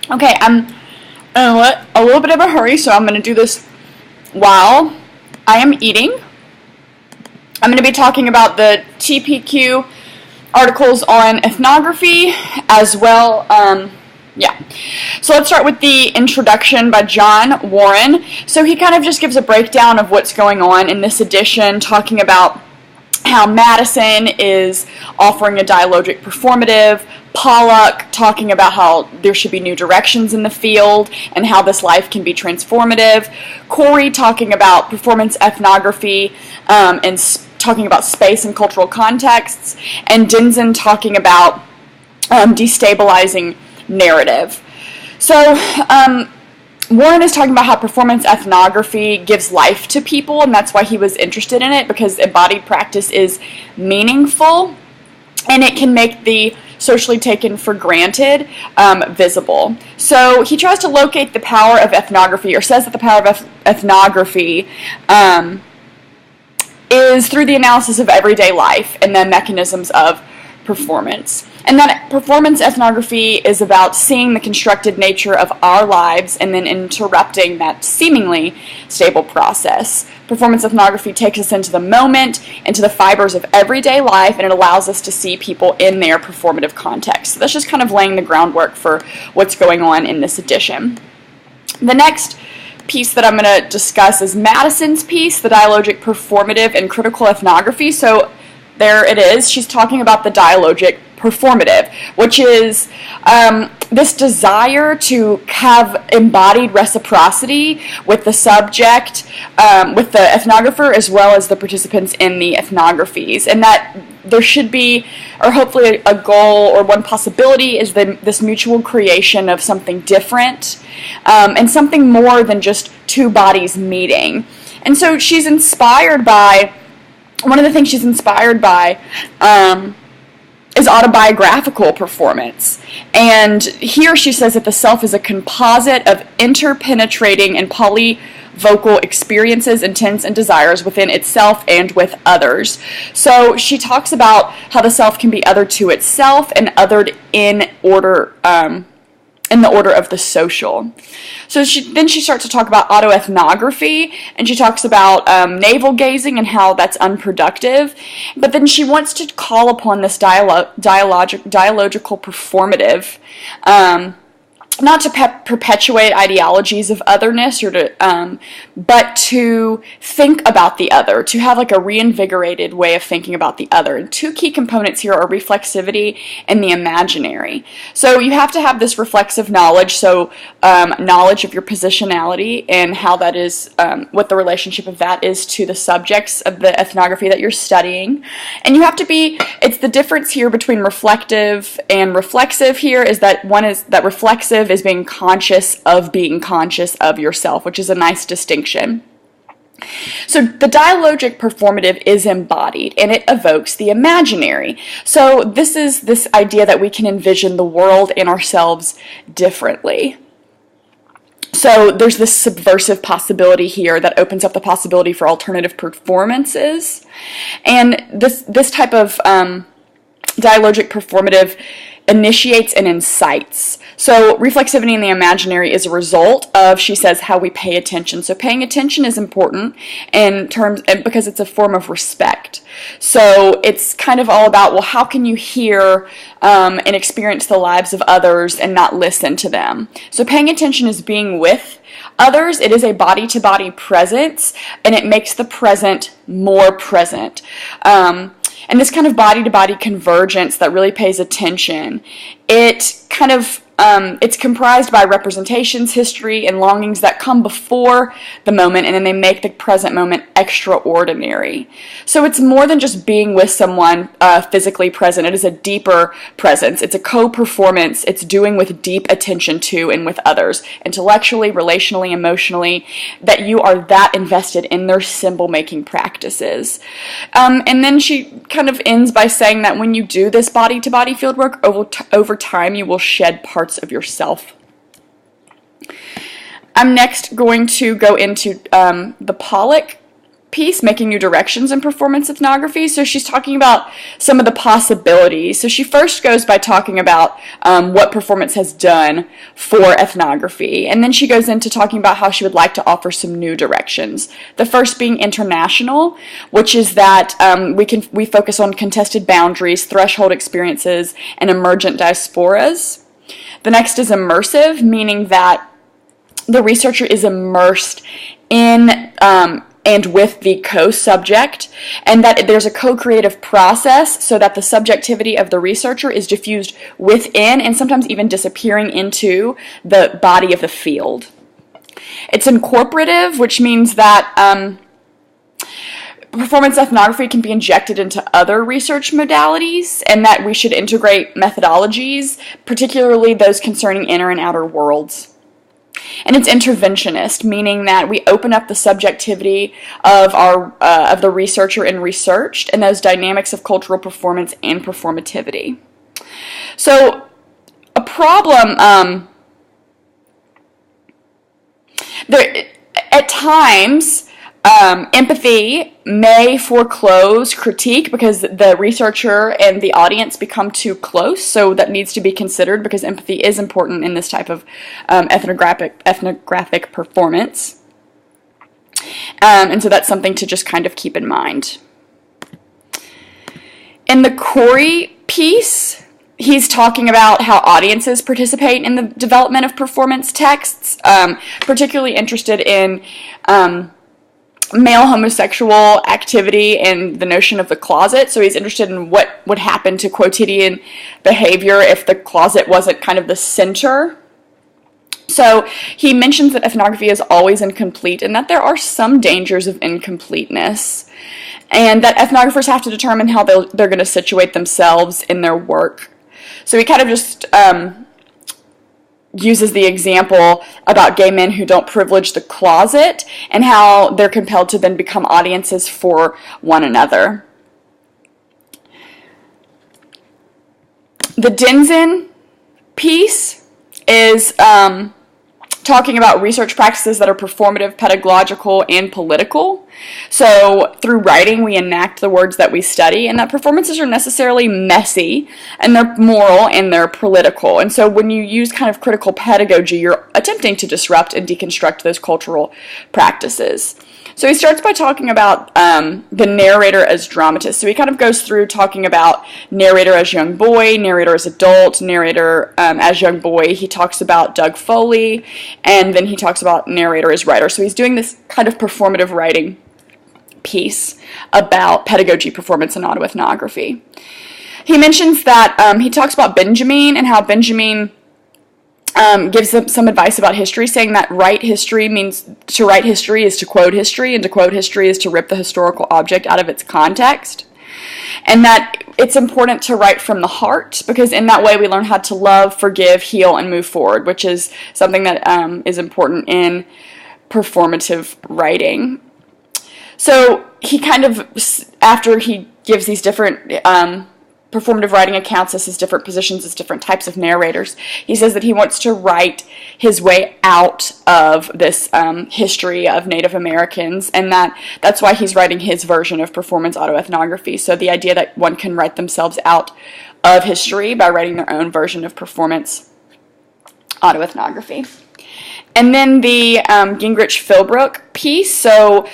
Okay, I'm in a little bit of a hurry, so I'm going to do this while I am eating. I'm going to be talking about the TPQ articles on ethnography as well. Yeah. So let's start with the introduction by John Warren. So he kind of just gives a breakdown of what's going on in this edition, talking about how Madison is offering a dialogic performative, Pollock talking about how there should be new directions in the field and how this life can be transformative, Corey talking about performance ethnography and talking about space and cultural contexts, and Dinzen talking about destabilizing narrative. So Warren is talking about how performance ethnography gives life to people, and that's why he was interested in it, because embodied practice is meaningful, and it can make the socially taken for granted visible. So he tries to locate the power of ethnography, or says that the power of ethnography is through the analysis of everyday life and then mechanisms of performance. And that performance ethnography is about seeing the constructed nature of our lives and then interrupting that seemingly stable process. Performance ethnography takes us into the moment, into the fibers of everyday life, and it allows us to see people in their performative context. So that's just kind of laying the groundwork for what's going on in this edition. The next piece that I'm going to discuss is Madison's piece, the dialogic performative and critical ethnography. So there it is. She's talking about the dialogic performative, which is this desire to have embodied reciprocity with the subject, with the ethnographer, as well as the participants in the ethnographies, and that there should be, or hopefully a goal or one possibility is this mutual creation of something different and something more than just two bodies meeting. And so she's inspired by, one of the things she's inspired by is autobiographical performance. And here she says that the self is a composite of interpenetrating and polyvocal experiences, intents, and desires within itself and with others. So she talks about how the self can be othered to itself and othered in order, in the order of the social. So then she starts to talk about autoethnography, and she talks about navel gazing and how that's unproductive. But then she wants to call upon this dialogical performative, not to perpetuate ideologies of otherness, or to, but to think about the other, to have like a reinvigorated way of thinking about the other. And two key components here are reflexivity and the imaginary. So you have to have this reflexive knowledge, so knowledge of your positionality and how that is, what the relationship of that is to the subjects of the ethnography that you're studying. And you have to be, it's the difference here between reflective and reflexive here is that one is that reflexive is being conscious of yourself, which is a nice distinction. So the dialogic performative is embodied, and it evokes the imaginary. So this is this idea that we can envision the world and ourselves differently. So there's this subversive possibility here that opens up the possibility for alternative performances. And this type of dialogic performative initiates and incites. So reflexivity in the imaginary is a result of, she says, how we pay attention. So paying attention is important in terms, and because it's a form of respect. So it's kind of all about, well, how can you hear and experience the lives of others and not listen to them? So paying attention is being with others. It is a body-to-body presence, and it makes the present more present. And this kind of body-to-body convergence that really pays attention, it kind of, it's comprised by representations, history, and longings that come before the moment, and then they make the present moment extraordinary. So it's more than just being with someone physically present. It is a deeper presence. It's a co-performance. It's doing with deep attention to and with others, intellectually, relationally, emotionally, that you are that invested in their symbol-making practices. And then she kind of ends by saying that when you do this body-to-body fieldwork, over time you will shed parts of yourself. I'm next going to go into the Pollock piece, Making New Directions in Performance Ethnography. So she's talking about some of the possibilities. So she first goes by talking about what performance has done for ethnography, and then she goes into talking about how she would like to offer some new directions. The first being international, which is that we focus on contested boundaries, threshold experiences, and emergent diasporas. The next is immersive, meaning that the researcher is immersed in and with the co-subject, and that there's a co-creative process so that the subjectivity of the researcher is diffused within and sometimes even disappearing into the body of the field. It's incorporative, which means that performance ethnography can be injected into other research modalities, and that we should integrate methodologies, particularly those concerning inner and outer worlds. And it's interventionist, meaning that we open up the subjectivity of the researcher and researched, and those dynamics of cultural performance and performativity. So, a problem there at times. Empathy may foreclose critique because the researcher and the audience become too close, so that needs to be considered because empathy is important in this type of ethnographic performance. And so that's something to just kind of keep in mind. In the Corey piece, he's talking about how audiences participate in the development of performance texts, particularly interested in male homosexual activity and the notion of the closet. So he's interested in what would happen to quotidian behavior if the closet wasn't kind of the center. So he mentions that ethnography is always incomplete and that there are some dangers of incompleteness, and that ethnographers have to determine how they're going to situate themselves in their work. So he kind of just uses the example about gay men who don't privilege the closet and how they're compelled to then become audiences for one another. The Denzin piece is talking about research practices that are performative, pedagogical, and political. So through writing, we enact the words that we study, and that performances are necessarily messy, and they're moral, and they're political. And so when you use kind of critical pedagogy, you're attempting to disrupt and deconstruct those cultural practices. So he starts by talking about the narrator as dramatist. So he kind of goes through talking about narrator as young boy, narrator as adult, narrator as young boy. He talks about Doug Foley, and then he talks about narrator as writer. So he's doing this kind of performative writing piece about pedagogy, performance, and autoethnography. He mentions that he talks about Benjamin and how Benjamin gives them some advice about history, saying that write history means to write history is to quote history, and to quote history is to rip the historical object out of its context. And that it's important to write from the heart, because in that way we learn how to love, forgive, heal, and move forward, which is something that is important in performative writing. So he kind of, after he gives these different performative writing accounts as his different positions as different types of narrators, he says that he wants to write his way out of this history of Native Americans, and that's why he's writing his version of performance autoethnography. So the idea that one can write themselves out of history by writing their own version of performance autoethnography. And then the Gingrich Philbrook piece. So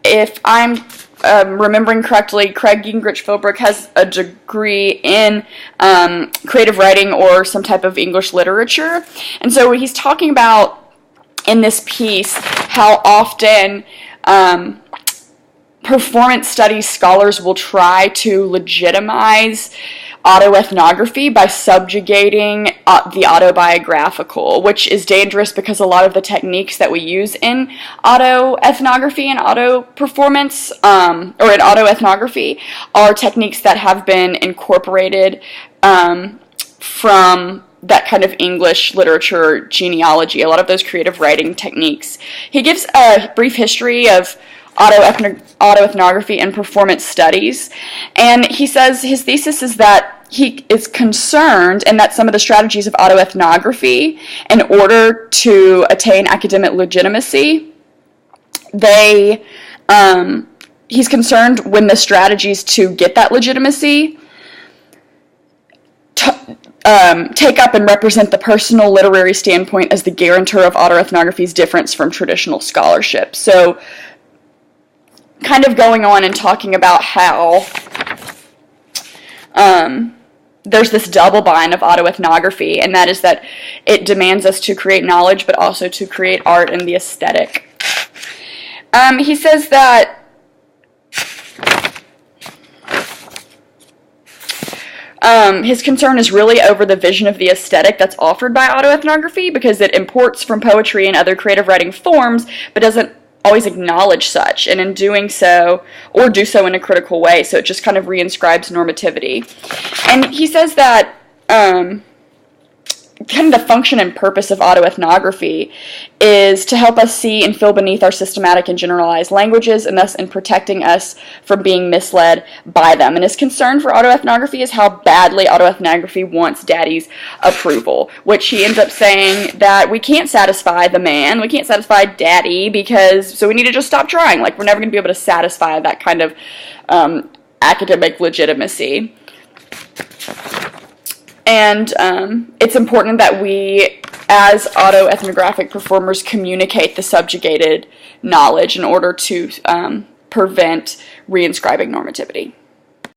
if I'm remembering correctly, Craig Gingrich Philbrook has a degree in creative writing or some type of English literature. And so he's talking about in this piece how often performance studies scholars will try to legitimize autoethnography by subjugating the autobiographical, which is dangerous because a lot of the techniques that we use in autoethnography and auto performance, or in autoethnography, are techniques that have been incorporated from that kind of English literature genealogy, a lot of those creative writing techniques. He gives a brief history of autoethnography and performance studies, and he says his thesis is that he is concerned and that some of the strategies of autoethnography, in order to attain academic legitimacy, they He's concerned when the strategies to get that legitimacy take up and represent the personal literary standpoint as the guarantor of autoethnography's difference from traditional scholarship. So, kind of going on and talking about how there's this double bind of autoethnography, and that is that it demands us to create knowledge, but also to create art and the aesthetic. He says that his concern is really over the vision of the aesthetic that's offered by autoethnography, because it imports from poetry and other creative writing forms, but doesn't always acknowledge such, and in doing so, or do so in a critical way, so it just kind of reinscribes normativity. And he says that kind of the function and purpose of autoethnography is to help us see and feel beneath our systematic and generalized languages, and thus in protecting us from being misled by them. And his concern for autoethnography is how badly autoethnography wants daddy's approval, which he ends up saying that we can't satisfy the man, we can't satisfy daddy, so we need to just stop trying. Like, we're never going to be able to satisfy that kind of academic legitimacy. And it's important that we, as autoethnographic performers, communicate the subjugated knowledge in order to prevent reinscribing normativity.